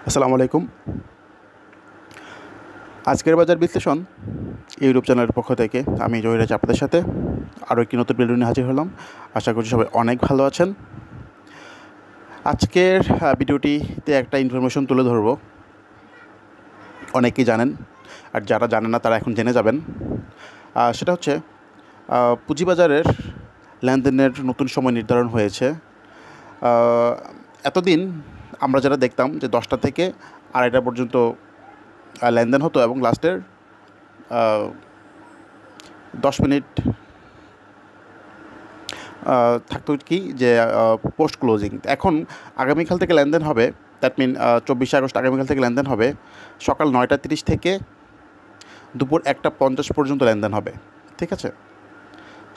আসসালামু আলাইকুম। আজকের বাজার বিশ্লেষণ ইউটিউব চ্যানেলের পক্ষ থেকে আমি জহিরাজ আপনাদের সাথে আরও একটি নতুন ভিডিও নিয়ে হাজির হলাম। আশা করছি সবাই অনেক ভালো আছেন। আজকের ভিডিওটিতে একটা ইনফরমেশন তুলে ধরব। অনেকেই জানেন, আর যারা জানেন না তারা এখন জেনে যাবেন। সেটা হচ্ছে পুঁজিবাজারের লেনদেনের নতুন সময় নির্ধারণ হয়েছে। এতদিন আমরা যারা দেখতাম যে 10টা থেকে 2:30 পর্যন্ত লেনদেন হতো এবং লাস্টের 10 মিনিট থাকতো কি যে পোস্ট ক্লোজিং। এখন আগামীকাল থেকে লেনদেন হবে, দ্যাট মিন 24 আগস্ট আগামীকাল থেকে লেনদেন হবে। সকাল 9:30 থেকে দুপুর 1:50 পর্যন্ত লেনদেন হবে। ঠিক আছে,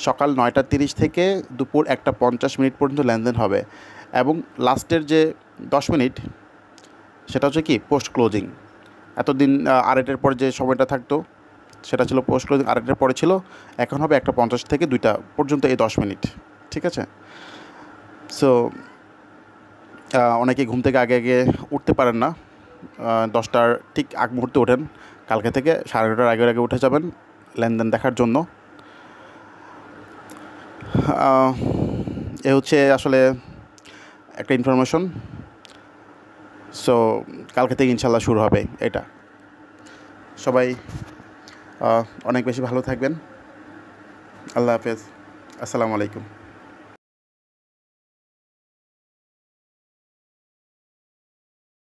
সকাল 9:30 থেকে দুপুর 1:50 পর্যন্ত লেনদেন হবে এবং লাস্টের যে 10 মিনিট সেটা হচ্ছে কি পোস্ট ক্লোজিং। এতদিন 2:30 পর যে সময়টা থাকতো সেটা ছিল পোস্ট ক্লোজিং, 2:30 পরে ছিল, এখন হবে 1:50 থেকে 2টা পর্যন্ত এই 10 মিনিট। ঠিক আছে, সো অনেকে ঘুম থেকে আগে আগে উঠতে পারেন না, 10টার ঠিক আগ মুহূর্তে ওঠেন। কালকে থেকে 9:30 আগে আগে উঠে যাবেন লেনদেন দেখার জন্য। এ হচ্ছে আসলে একটা ইনফরমেশন। সো কালকে থেকে ইনশাল্লাহ শুরু হবে এটা। সবাই অনেক বেশি ভালো থাকবেন। আল্লাহ হাফেজ। আসসালামু আলাইকুম।